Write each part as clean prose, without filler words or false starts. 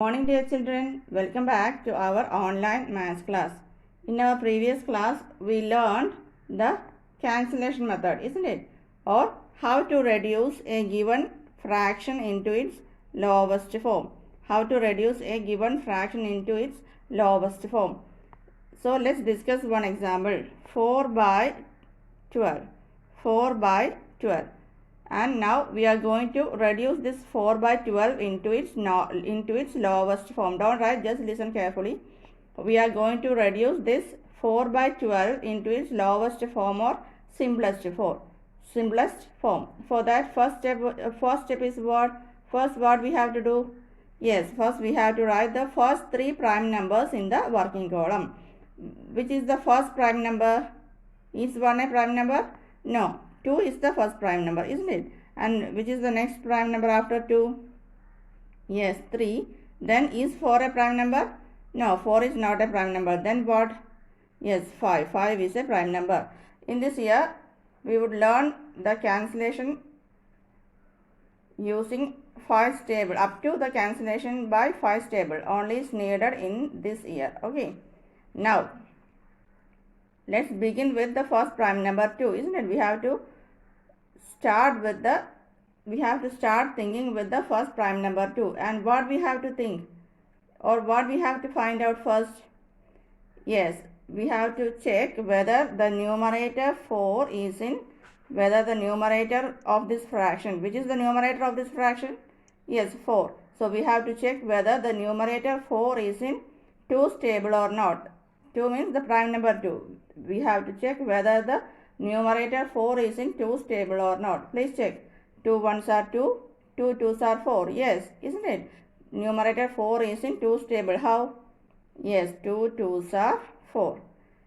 Morning dear children, welcome back to our online maths class. In our previous class, we learned the cancellation method, isn't it? Or how to reduce a given fraction into its lowest form. How to reduce a given fraction into its lowest form. So let's discuss one example. 4 by 12. 4 by 12. And now we are going to reduce this 4 by 12 into its lowest form. Don't write, just listen carefully. We are going to reduce this 4 by 12 into its lowest form or simplest form. For that, first step is what? First, what we have to do? Yes, first we have to write the first three prime numbers in the working column. Which is the first prime number? Is 1 a prime number? No. 2 is the first prime number, isn't it? And which is the next prime number after 2? Yes, 3. Then is 4 a prime number? No, 4 is not a prime number. Then what? Yes, 5. 5 is a prime number. In this year, we would learn the cancellation using 5's table. Up to the cancellation by 5's table only is needed in this year. Okay. Now, let's begin with the first prime number 2, isn't it? We have to start thinking with the first prime number 2. And what we have to think, or what we have to find out first? Yes, we have to check whether the numerator 4 is in, whether the numerator of this fraction, which is the numerator of this fraction? Yes, 4. So we have to check whether the numerator 4 is in 2's table or not. 2 means the prime number 2. We have to check whether the numerator 4 is in 2's table or not. Please check. 2 1s are 2, 2 2s are 4. Yes, isn't it? Numerator 4 is in 2's table. How? Yes, 2 2s are 4.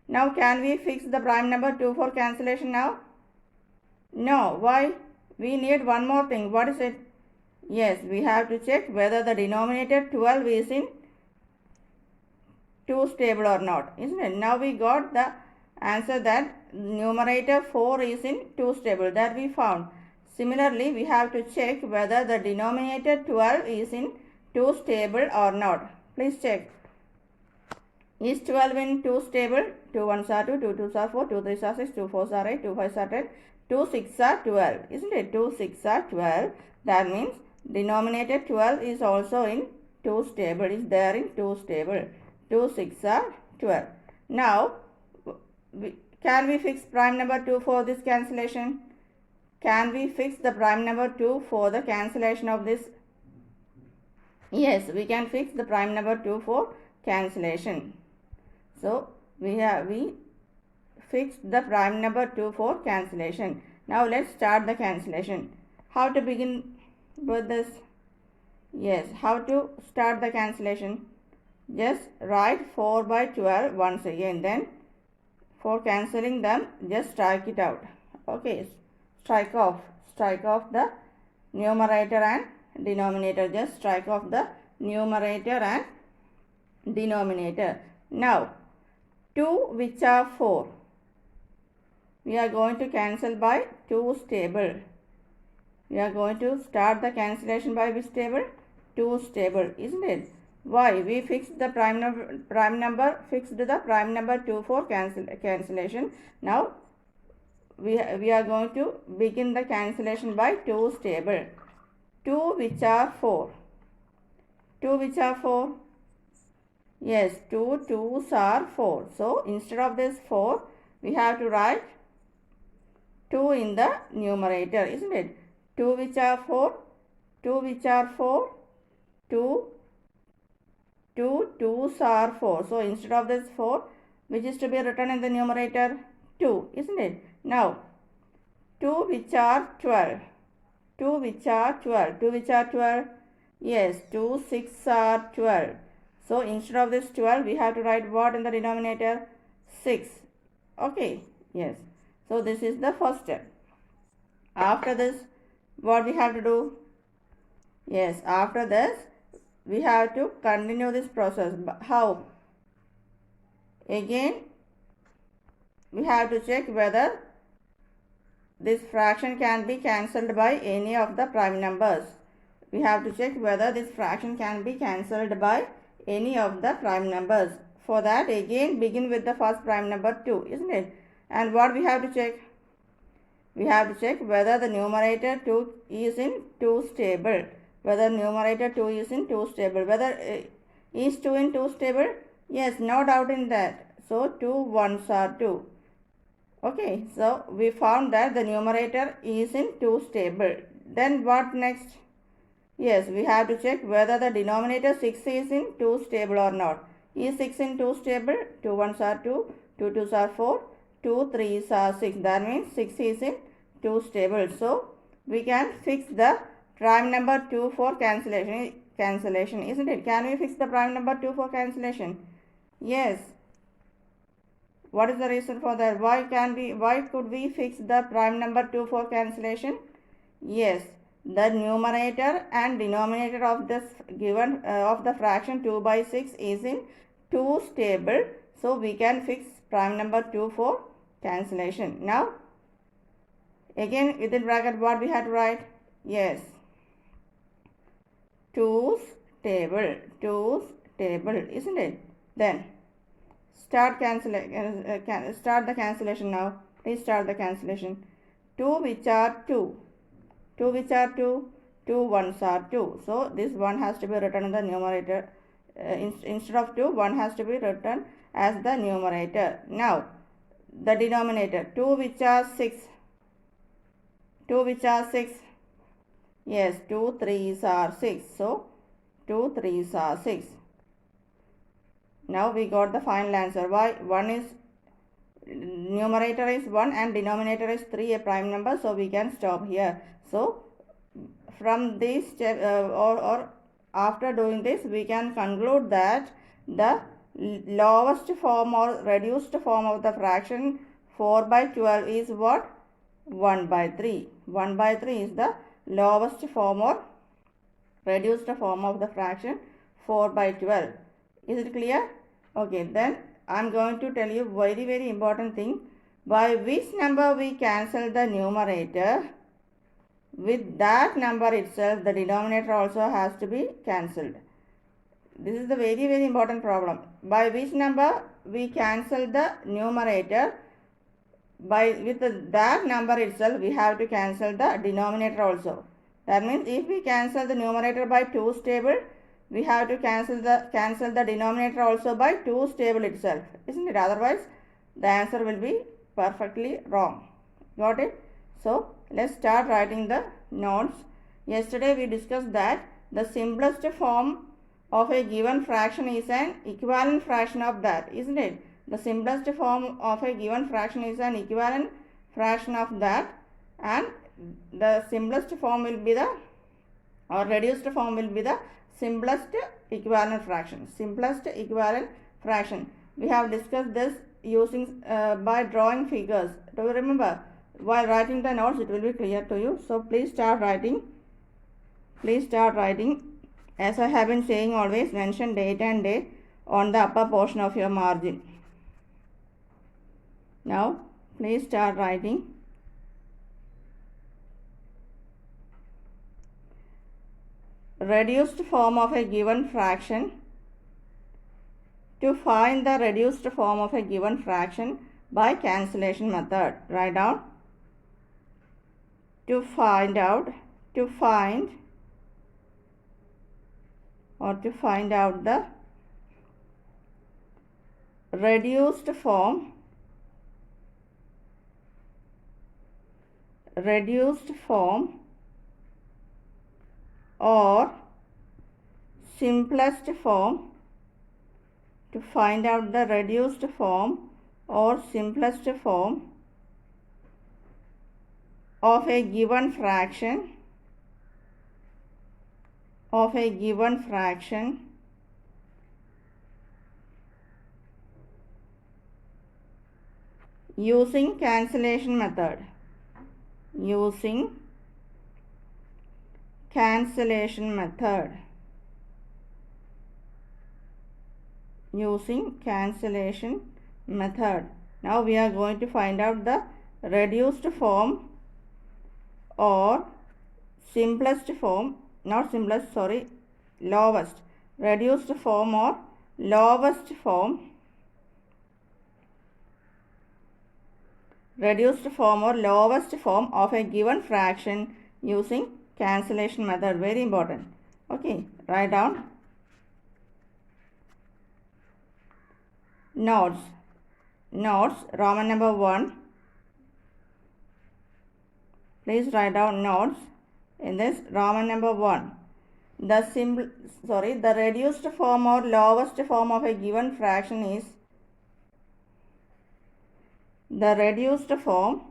Now can we fix the prime number 2 for cancellation now? No. Why? We need one more thing. What is it? Yes, we have to check whether the denominator 12 is in 2's table or not, isn't it? Now we got the answer that numerator 4 is in 2's table, that we found. Similarly, we have to check whether the denominator 12 is in 2's table or not. Please check. Is 12 in 2's table? 2 1s are 2, 2 2s are 4, 2 3s are 6, 2 4s are 8, 2 5s are 10, 2 6 are 12, isn't it? 2 6 are 12. That means denominator 12 is also in 2's table, is there in 2's table. 2 6 are 12. Now, can we fix prime number 2 for this cancellation? Can we fix the prime number 2 for the cancellation of this? Yes, we can fix the prime number 2 for cancellation. So, we fixed the prime number 2 for cancellation. Now, let's start the cancellation. How to begin with this? Yes, how to start the cancellation? Just write 4 by 12 once again. Then, for cancelling them, just strike it out. Okay, strike off the numerator and denominator. Just strike off the numerator and denominator. Now, 2 which are 4, we are going to cancel by 2's table. We are going to start the cancellation by which table? 2's table, isn't it? Why? We fixed the prime number 2 for cancellation. Now, we are going to begin the cancellation by 2's table. 2 which are 4. 2 which are 4. Yes, 2 2s are 4. So, instead of this 4, we have to write 2 in the numerator, isn't it? 2 which are 4. 2 which are 4. 2 2s are 4. So, instead of this 4, which is to be written in the numerator? 2, isn't it? Now, 2 which are 12. 2 which are 12. 2 which are 12. Yes, 2 6 are 12. So, instead of this 12, we have to write what in the denominator? 6. Okay, yes. So, this is the first step. After this, what we have to do? Yes, after this, we have to continue this process. How? Again, we have to check whether this fraction can be cancelled by any of the prime numbers. we have to check whether this fraction can be cancelled by any of the prime numbers. For that, again begin with the first prime number 2, isn't it? And what we have to check? We have to check whether the numerator 2 is in 2 stable. Whether numerator 2 is in 2 stable. Whether is 2 in 2 stable? Yes, no doubt in that. So 2 ones are 2. Okay, so we found that the numerator is in 2 stable. Then what next? Yes, we have to check whether the denominator 6 is in 2 stable or not. Is 6 in 2 stable? 2 ones are 2, 2 twos are 4, 2 threes are 6. That means 6 is in 2 stable. So we can fix the prime number 2 for cancellation, isn't it? Can we fix the prime number 2 for cancellation? Yes. What is the reason for that? Why could we fix the prime number 2 for cancellation? Yes, the numerator and denominator of this given of the fraction 2 by 6 is in 2 stable. So we can fix prime number 2 for cancellation. Now, again within bracket what we have to write? Yes, 2's table, isn't it? Then start the cancellation now. Please start the cancellation. 2 which are 2. 2 which are 2. 2 ones are 2. So this 1 has to be written in the numerator. Instead of 2, 1 has to be written as the numerator. Now the denominator. 2 which are 6. 2 which are 6. Yes, 2 threes are 6. So 2 threes are 6. Now we got the final answer. Why? 1 is numerator is 1 and denominator is 3, a prime number. So we can stop here. So from this step or after doing this, we can conclude that the lowest form or reduced form of the fraction 4 by 12 is what? 1 by 3. 1 by 3 is the lowest form or reduced form of the fraction 4 by 12. Is it clear? Okay, then I am going to tell you very important thing. By which number we cancel the numerator, with that number itself the denominator also has to be cancelled. This is the very important problem. By which number we cancel the numerator, with that number itself we have to cancel the denominator also. That means if we cancel the numerator by 2 stable, we have to cancel the denominator also by 2 stable itself, isn't it? Otherwise the answer will be perfectly wrong. Got it? So let's start writing the notes. Yesterday we discussed that the simplest form of a given fraction is an equivalent fraction of that, isn't it? The simplest form of a given fraction is an equivalent fraction of that, and the simplest form will be the, or reduced form will be the simplest equivalent fraction. Simplest equivalent fraction. We have discussed this using by drawing figures. Do you remember? While writing the notes, it will be clear to you. So please start writing. Please start writing. As I have been saying, always mention date and day on the upper portion of your margin. Now please start writing. Reduced form of a given fraction. To find the reduced form of a given fraction by cancellation method. Write down. To find out the reduced form or simplest form, to find out the reduced form or simplest form of a given fraction using cancellation method. Using cancellation method. Now we are going to find out the reduced form or simplest form not simplest, sorry, lowest, reduced form or lowest form, reduced form or lowest form of a given fraction using cancellation method. Very important. Okay, write down. Notes. Notes, Roman number 1. Please write down notes in this Roman number 1. The reduced form or lowest form of a given fraction is the reduced form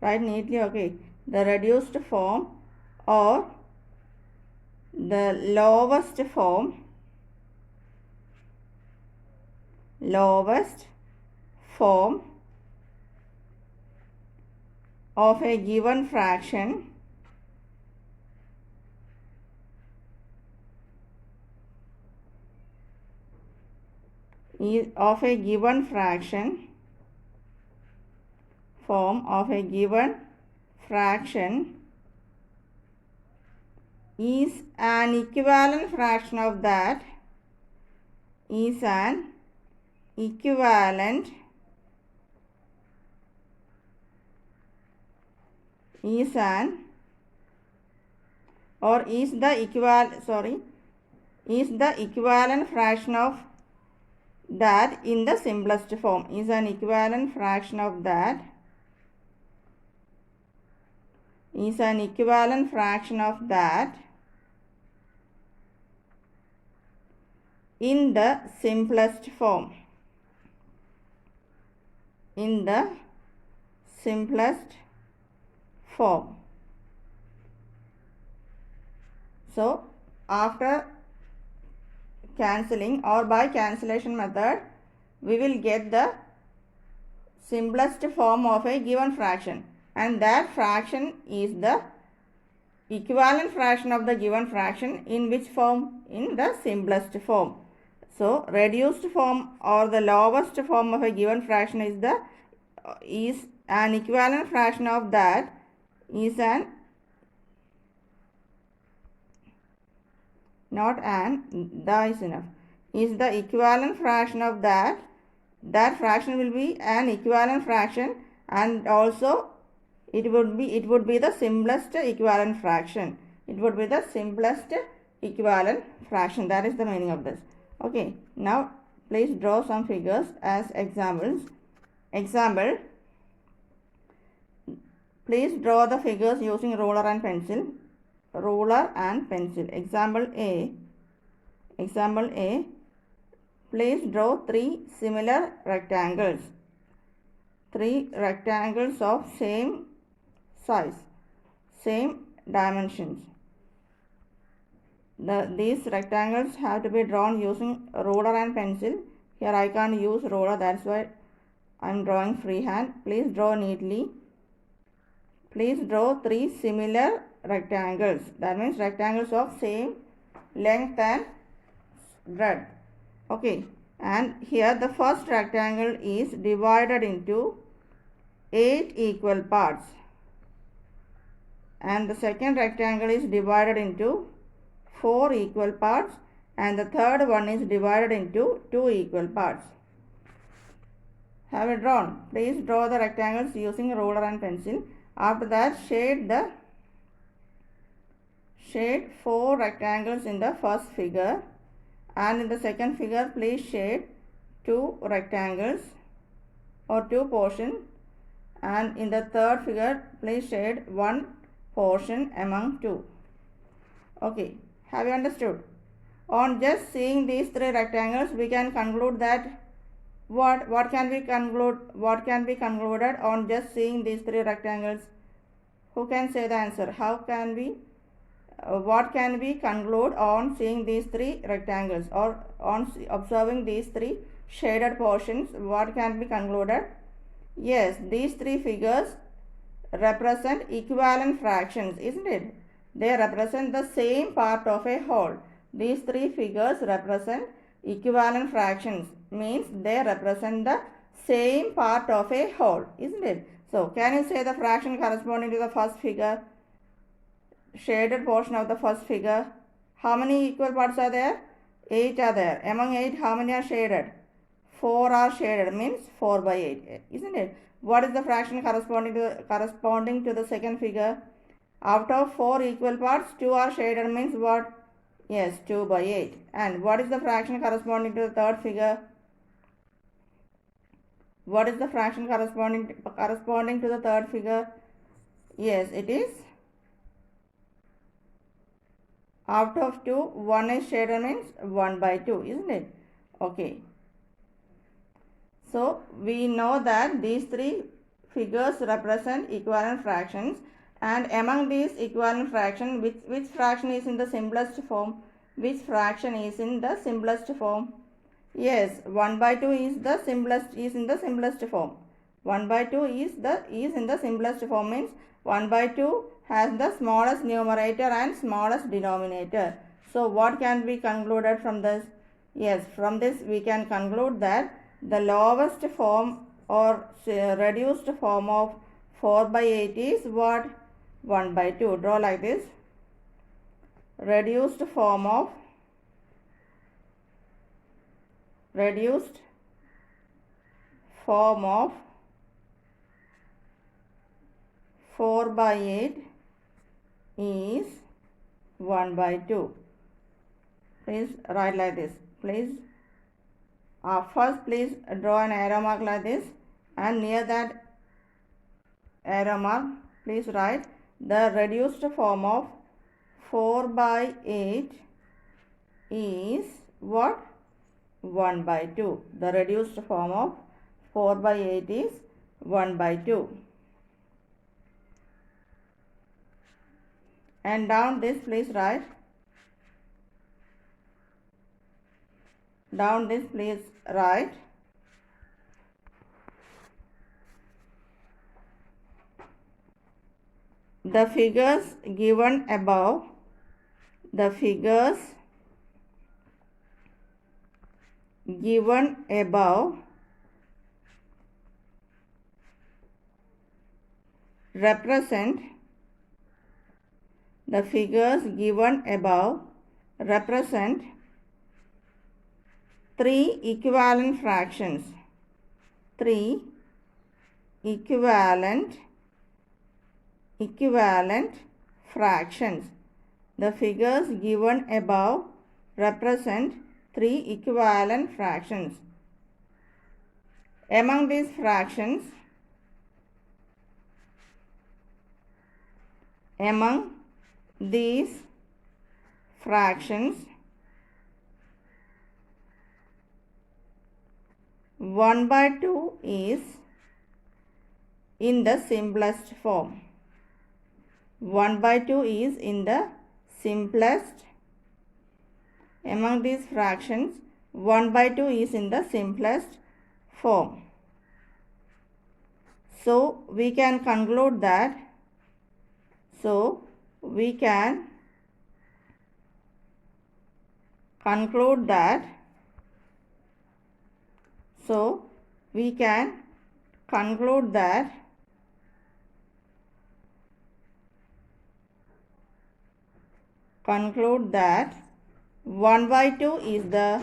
write neatly, okay, the reduced form or the lowest form of a given fraction is an equivalent fraction of that, is the equivalent fraction of that in the simplest form, is an equivalent fraction of that, in the simplest form, So after cancelling or by cancellation method, we will get the simplest form of a given fraction, and that fraction is the equivalent fraction of the given fraction in which form? In the simplest form. So reduced form or the lowest form of a given fraction is an equivalent fraction of that, is the equivalent fraction of that. That fraction will be an equivalent fraction, and also it would be the simplest equivalent fraction. That is the meaning of this. Okay, now please draw some figures as examples. Example, please draw the figures using ruler and pencil. Example A. Please draw 3 similar rectangles. 3 rectangles of same size, same dimensions. These rectangles have to be drawn using ruler and pencil. Here I can't use ruler, that's why I am drawing freehand. Please draw neatly. Please draw 3 similar rectangles. That means rectangles of same length and breadth. Okay, and here the first rectangle is divided into 8 equal parts, and the second rectangle is divided into 4 equal parts, and the third one is divided into 2 equal parts. Have it drawn. Please draw the rectangles using ruler and pencil. After that, shade 4 rectangles in the first figure, and in the second figure please shade 2 rectangles or 2 portions, and in the third figure please shade 1 portion among 2. Okay, have you understood? On just seeing these 3 rectangles, we can conclude that what can be concluded on just seeing these 3 rectangles? Who can say the answer? What can we conclude on seeing these 3 rectangles, or on observing these 3 shaded portions? What can be concluded? Yes, these 3 figures represent equivalent fractions, isn't it? They represent the same part of a whole. These 3 figures represent equivalent fractions, means they represent the same part of a whole, isn't it? So can you say the fraction corresponding to the first figure, shaded portion of the first figure? How many equal parts are there? 8 are there. Among 8, how many are shaded? 4 are shaded, means 4 by 8, isn't it? What is the fraction corresponding to the second figure? Out of 4 equal parts, 2 are shaded, means what? Yes, 2 by 8. And what is the fraction corresponding to the third figure? What is the fraction corresponding to the third figure? Yes, it is out of 2, 1 is shaded, means 1 by 2, isn't it? Okay. So we know that these three figures represent equivalent fractions, and among these equivalent fractions, which fraction is in the simplest form? Which fraction is in the simplest form? Yes, 1 by 2 is in the simplest form. 1 by 2 is in the simplest form, means 1 by 2 has the smallest numerator and smallest denominator. So what can be concluded from this? Yes, from this we can conclude that the lowest form or reduced form of 4 by 8 is what? 1 by 2. Draw like this. Reduced form of 4 by 8 is 1 by 2. Please write like this. First please draw an arrow mark like this, and near that arrow mark please write the reduced form of 4 by 8 is what? 1 by 2. The reduced form of 4 by 8 is 1 by 2. And down this please write. Down this please write. The figures given above, represent three equivalent fractions. The figures given above represent 3 equivalent fractions. Among these fractions, one by 2 is in the simplest form. 1 by 2 is in the simplest. Among these fractions, 1 by 2 is in the simplest form. So we can conclude that conclude that 1 by 2 is the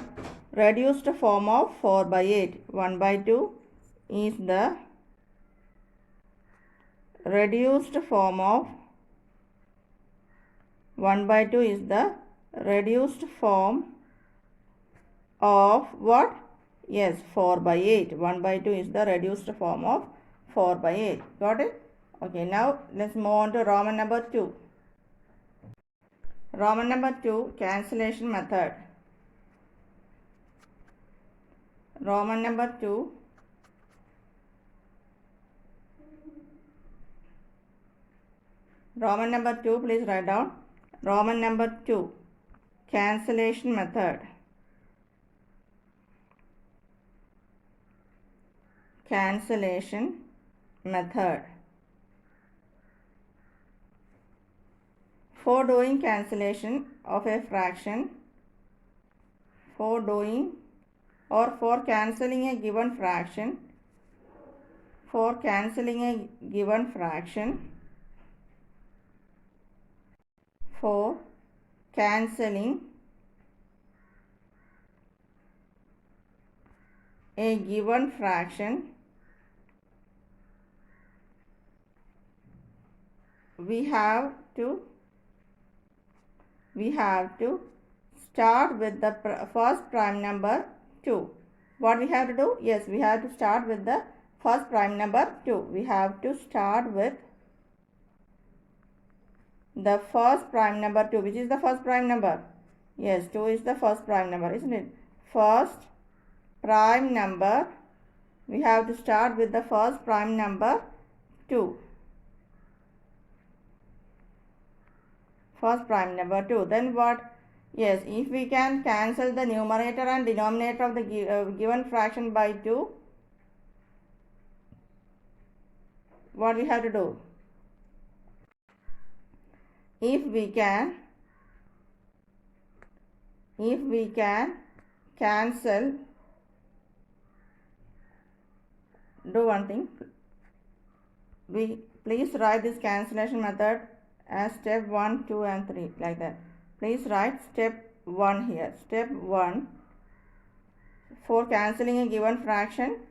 reduced form of 4 by 8. 1 by 2 is the reduced form of 1 by 2 is the reduced form of what? Yes, 4 by 8. 1 by 2 is the reduced form of 4 by 8. Got it? Okay, now let's move on to Roman number 2. Roman number 2, cancellation method. Roman number 2, please write down. Roman number 2, cancellation method. For doing cancellation of a fraction, for cancelling a given fraction, for cancelling a given fraction, for cancelling a given fraction, we have to start with the first prime number 2. What we have to do? Yes, we have to start with the first prime number 2. We have to start with the first prime number 2. Which is the first prime number? Yes, 2 is the first prime number, isn't it? First prime number, we have to start with the first prime number 2. First prime number 2. Then what? Yes, if we can cancel the numerator and denominator of the given fraction by 2, what we have to do? If we can cancel, do one thing. Please write this cancellation method as step 1, 2 and 3 like that. Please write step 1 here. Step 1, for cancelling a given fraction,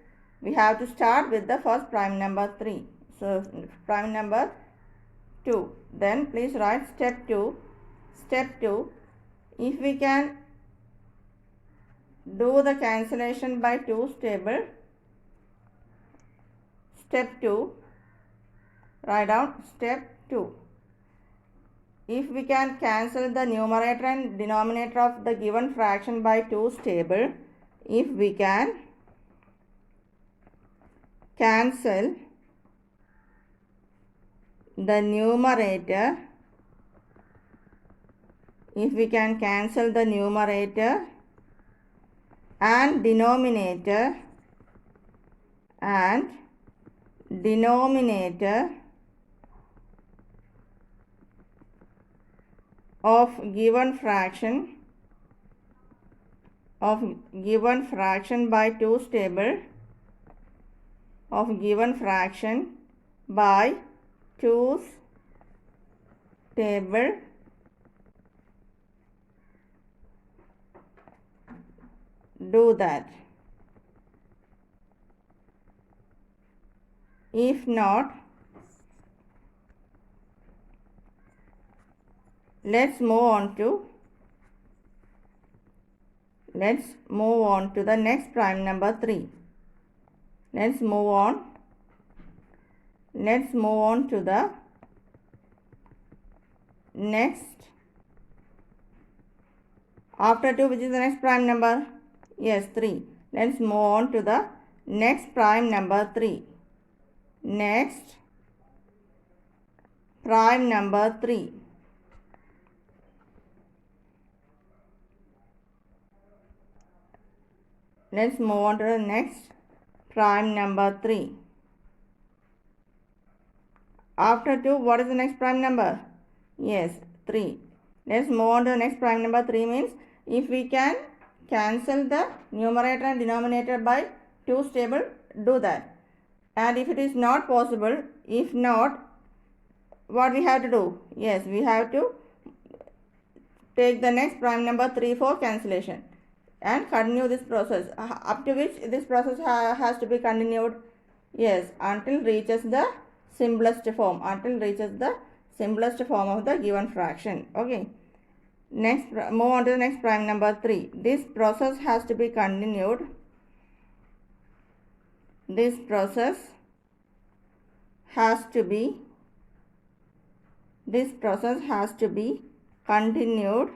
we have to start with the first prime number 3. So prime number 2. Then please write step 2. Step 2, if we can do the cancellation by 2's table. Step 2, write down step 2. If we can cancel the numerator and denominator of the given fraction by 2's table, if we can cancel the numerator, and denominator of given fraction by 2's table, do that. If not, let's move on to the next prime number 3. Let's move on to the next, after 2, which is the next prime number? Yes, 3. Let's move on to the next prime number 3. Next prime number 3. Let's move on to the next prime number 3. After 2, what is the next prime number? Yes, 3. Let's move on to the next prime number 3 means if we can cancel the numerator and denominator by 2's table, do that. And if it is not possible, if not, what we have to do? Yes, we have to take the next prime number 3 for cancellation and continue this process. Up to which this process has to be continued? Yes, until reaches the simplest form. Of the given fraction. Okay. Next, move on to the next prime number 3. This process has to be continued. This process has to be continued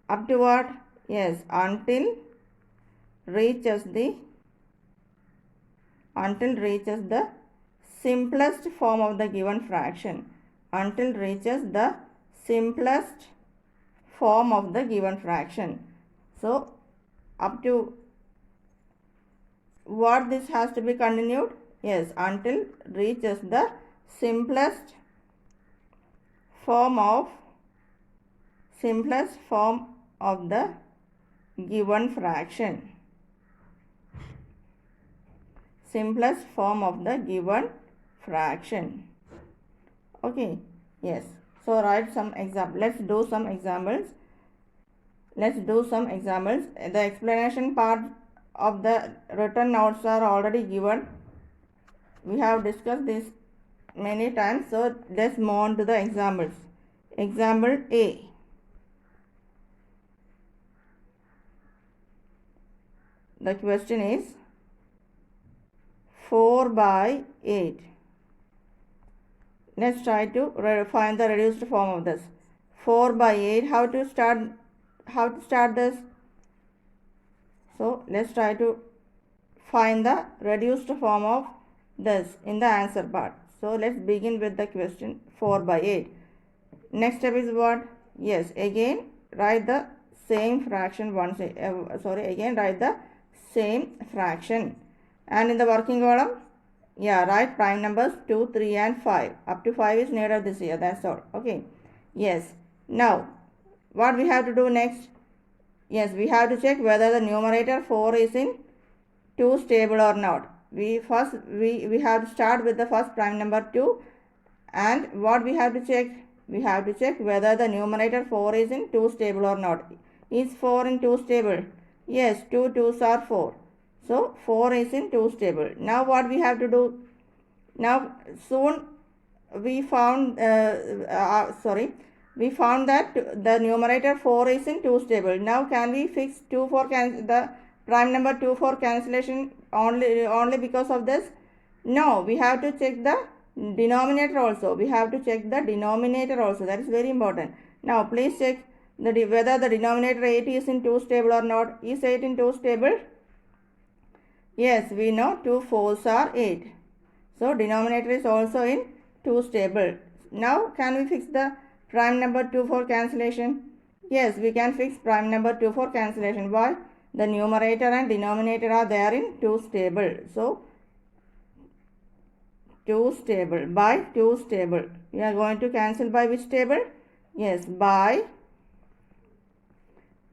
up to what? Yes, until reaches the simplest form of the given fraction. So up to what this has to be continued? Yes, until reaches the simplest form of the given fraction. simplest form of the given fraction. Okay, yes. So write some example. Let's do some examples. The explanation part of the written notes are already given. We have discussed this many times. So let's move on to the examples. Example A. The question is 4 by 8. Let's try to find the reduced form of this. 4 by 8. How to start this? So let's try to find the reduced form of this in the answer part. So let's begin with the question 4 by 8. Next step is what? Yes, again write the same fraction once. Again write the same fraction. And in the working column, write prime numbers 2, 3 and 5. Up to 5 is needed this year. That's all. Okay. Yes. Now, what we have to do next? Yes, we have to check whether the numerator 4 is in 2 stable or not. We have to start with the first prime number 2. And what we have to check? We have to check whether the numerator 4 is in 2 stable or not. Is 4 in 2 stable? Yes, 2 2s are 4. So 4 is in 2 stable. Now what we have to do? Now soon we found that the numerator 4 is in 2 stable. Now can we fix 2 for the prime number 2 for cancellation only because of this? No, we have to check the denominator also. That is very important. Now please check whether the denominator 8 is in 2 stable or not. Is 8 in 2 stable? Yes, we know 2 4s are 8. So denominator is also in 2 stable. Now can we fix the prime number 2 for cancellation? Yes, we can fix prime number 2 for cancellation. Why? The numerator and denominator are there in 2 stable. So 2 stable by 2 stable. We are going to cancel by which table? Yes, by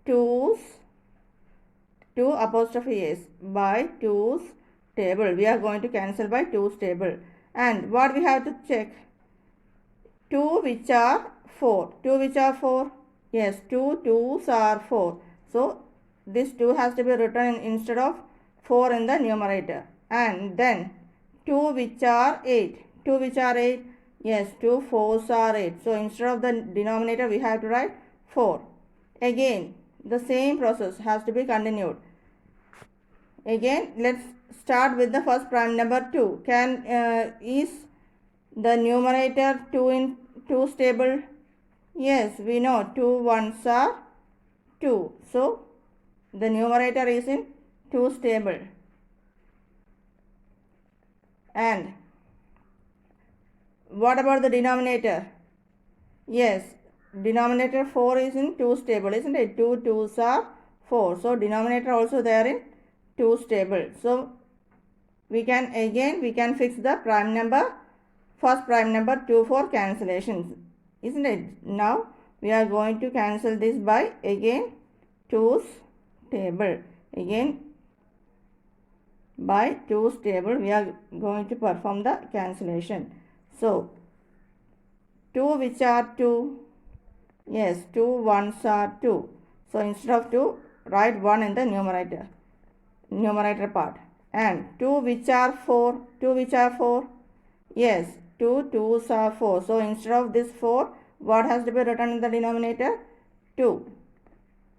2's, 2 apostrophe s, by 2's table. We are going to cancel by 2's table. And what we have to check? 2 which are 4. 2 which are 4? Yes, 2 2s are 4. So this 2 has to be written instead of 4 in the numerator. And then 2 which are 8. 2 which are 8? Yes, 2 4s are 8. So instead of the denominator we have to write 4. Again, the same process has to be continued. Again, let's start with the first prime number 2. Is the numerator 2 in 2 stable? Yes, we know 2 1s are 2. So the numerator is in 2 stable. And what about the denominator? Yes, denominator 4 is in 2 stable, isn't it? 2 2s are 4. So denominator also there in 2 stable. So we can fix the first prime number 2 for cancellations, isn't it? Now we are going to cancel this by again 2's table. Again by 2's table we are going to perform the cancellation. So 2 which are 2? Yes, 2 1s are 2. So instead of 2, write 1 in the numerator part. And 2 which are 4? 2 which are 4? Yes, 2 2s are 4. So instead of this 4, what has to be written in the denominator? 2.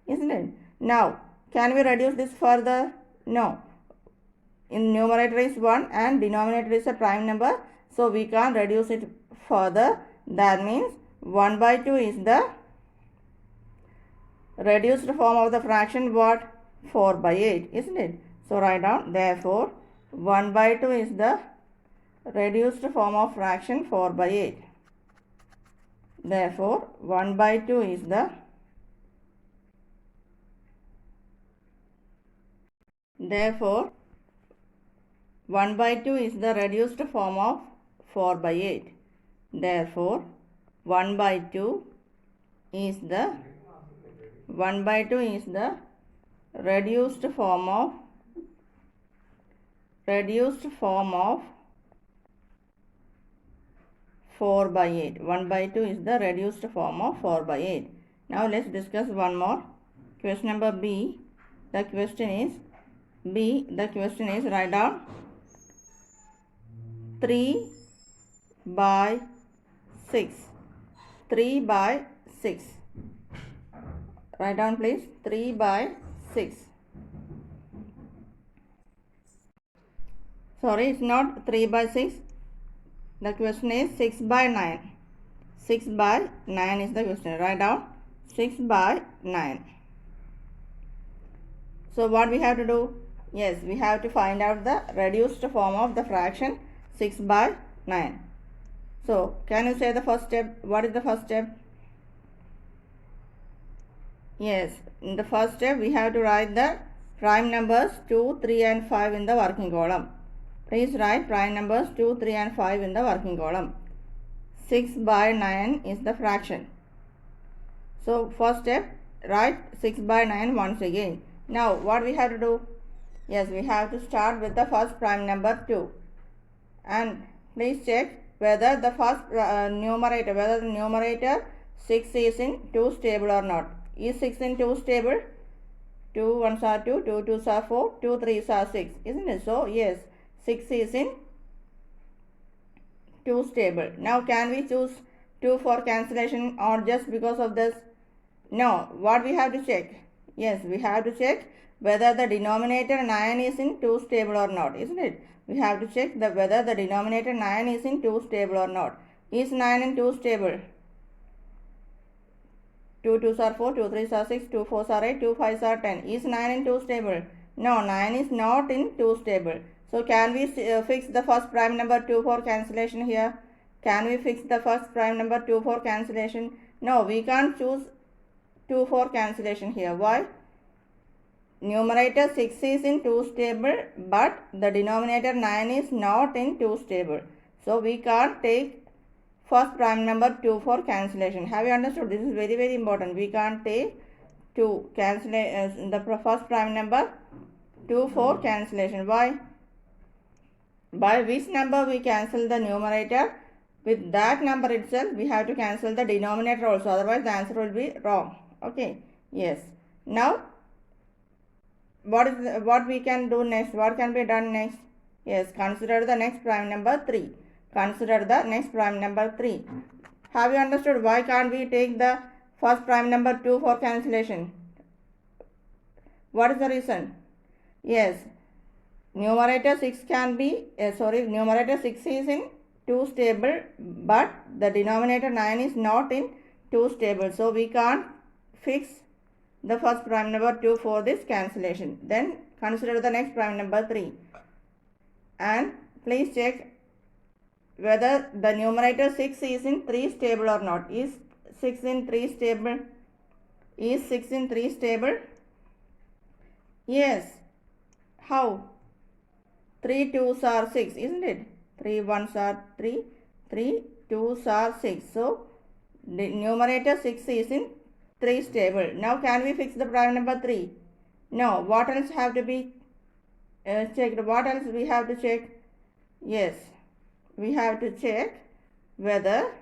Isn't it? Now, can we reduce this further? No. In numerator is 1 and denominator is a prime number. So we can't reduce it further. That means 1 by 2 is the reduced form of the fraction what? 4 by 8, isn't it? So write down, therefore 1 by 2 is the reduced form of fraction 4 by 8. Therefore 1 by 2 is the reduced form of 4 by 8. Therefore 1 by 2 is the reduced form of reduced form of 4 by 8. 1 by 2 is the reduced form of 4 by 8. Now let's discuss one more. Question number B. The question is write down 3 by 6. 3 by 6. Write down please 3 by 6. Sorry, it's not 3 by 6. The question is 6 by 9. 6 by 9 is the question. Write down 6 by 9. So what we have to do? Yes, we have to find out the reduced form of the fraction 6 by 9. So can you say the first step? What is the first step? Yes, in the first step we have to write the prime numbers 2, 3 and 5 in the working column. Please write prime numbers 2, 3 and 5 in the working column. 6 by 9 is the fraction. So first step, write 6 by 9 once again. Now what we have to do? Yes, we have to start with the first prime number 2. And please check whether the first numerator 6 is in 2's table or not. Is 6 in 2's table? 2 1s are 2, 2 2s are 4, 2 3s are 6. Isn't it? So yes, 6 is in 2's table. Now can we choose 2 for cancellation or just because of this? No, what we have to check? Yes, we have to check whether the denominator 9 is in 2's table or not, isn't it? We have to check whether the denominator 9 is in 2's table or not. Is 9 in 2's table? 2 2s are 4, 2 3s are 6, 2 4s are 8, 2 5s are 10. Is 9 in 2's table? No, 9 is not in 2's table. So can we fix the first prime number 2 for cancellation here? Can we fix the first prime number 2 for cancellation? No, we can't choose 2 for cancellation here. Why? Numerator 6 is in 2's table, but the denominator 9 is not in 2's table. So we can't take first prime number 2 for cancellation. Have you understood? This is very, very important. We can't take the first prime number 2 for cancellation. Why? By which number we cancel the numerator? With that number itself, we have to cancel the denominator also. Otherwise, the answer will be wrong. Okay. Yes. Now, what we can do next? What can be done next? Yes. Consider the next prime number 3. Consider the next prime number 3. Have you understood why can't we take the first prime number 2 for cancellation? What is the reason? Yes. Numerator 6 numerator 6 is in 2's table, but the denominator 9 is not in 2's table. So we can't fix the first prime number 2 for this cancellation. Then consider the next prime number 3. And please check whether the numerator 6 is in 3's table or not. Is 6 in 3's table? Is 6 in 3's table? Yes. How? 3 2s are 6, isn't it? 3 1s are 3, 3 2s are 6. So, the numerator 6 is in 3's table. Now, can we fix the prime number 3? No. What else have to be checked? What else we have to check? Yes. We have to check whether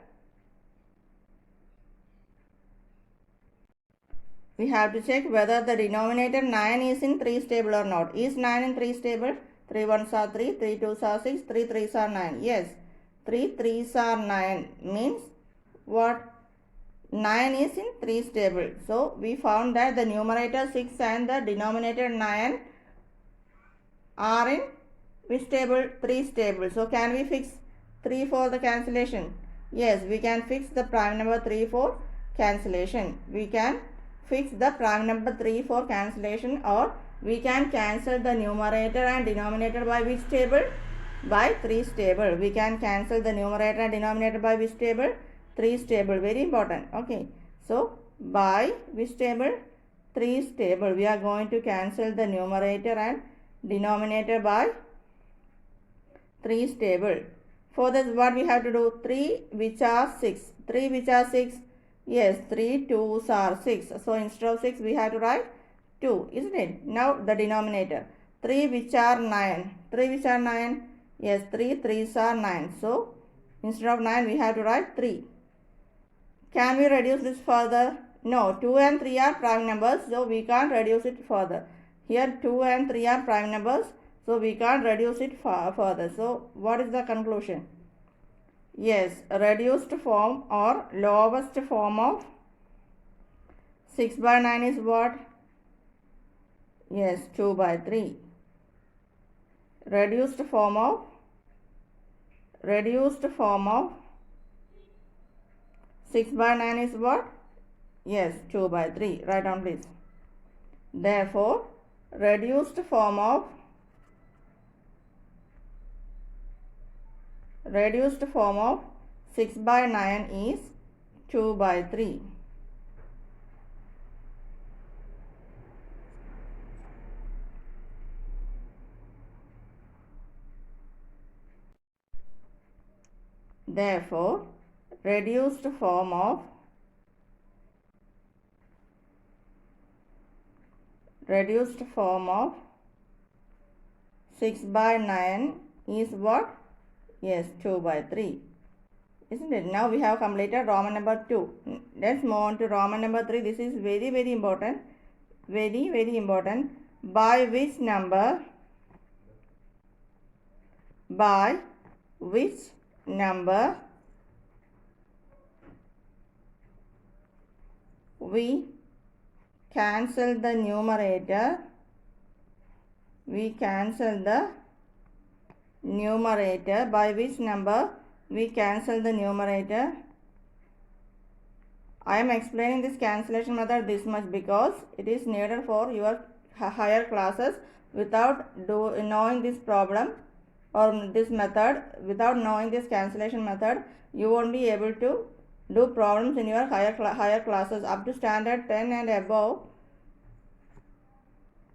the denominator 9 is in 3's table or not. Is 9 in 3's table? 3 1s are 3, 3 2s are 6, 3 3s are 9. Yes, 3 3s are 9 means what? 9 is in 3's table. So, we found that the numerator 6 and the denominator 9 are in which table? 3's table. So, can we fix 3 for the cancellation? Yes, we can fix the prime number 3 for cancellation. We can fix the prime number 3 for cancellation, or we can cancel the numerator and denominator by which table? By 3's table. We can cancel the numerator and denominator by which table? 3's table. Very important. Okay. So, by which table? 3's table. We are going to cancel the numerator and denominator by 3's table. For this, what we have to do? 3 which are 6. 3 which are 6. Yes, 3 2s are 6. So, instead of 6, we have to write 2, isn't it? Now, the denominator. 3 which are 9. 3 which are 9? Yes, 3 3s are 9. So, instead of 9, we have to write 3. Can we reduce this further? No, 2 and 3 are prime numbers, so we can't reduce it further. Here 2 and 3 are prime numbers, so we can't reduce it further. So, what is the conclusion? Yes, reduced form or lowest form of 6 by 9 is what? Yes, 2 by 3. Reduced form of 6 by 9 is what? Yes, 2 by 3. Write down please. Therefore, reduced form of 6 by 9 is 2 by 3. Therefore, reduced form of 6 by 9 is what? Yes, 2 by 3. Isn't it? Now we have completed Roman number 2. Let's move on to Roman number 3. This is very, very important. Very, very important. By which number we cancel the numerator? By which number we cancel the numerator? I am explaining this cancellation method this much because it is needed for your higher classes. Without knowing this problem or this method, without knowing this cancellation method, you won't be able to do problems in your higher classes up to standard 10 and above.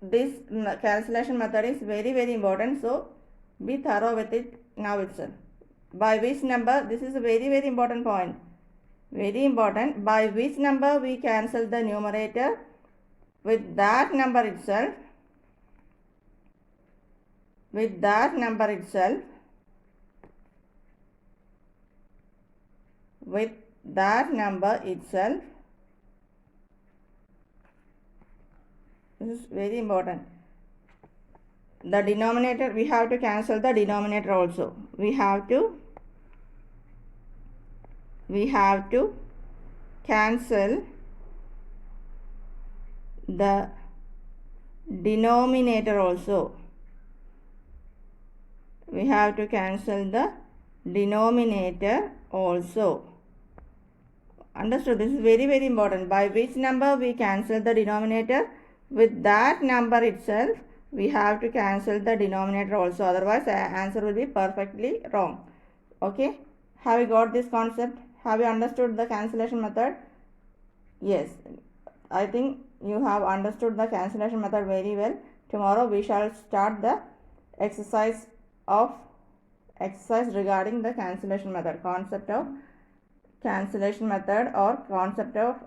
This cancellation method is very, very important, so be thorough with it now itself. By which number? This is a very, very important point. Very important. By which number we cancel the numerator? With that number itself. With that number itself. With that number itself. This is very important. The denominator, we have to cancel the denominator also. We have to cancel the denominator also. We have to cancel the denominator also. Understood? This is very, very important. By which number we cancel the denominator? With that number itself, we have to cancel the denominator also. Otherwise, the answer will be perfectly wrong. Okay? Have you got this concept? Have you understood the cancellation method? Yes. I think you have understood the cancellation method very well. Tomorrow we shall start the exercise regarding the cancellation method. Concept of cancellation method or concept of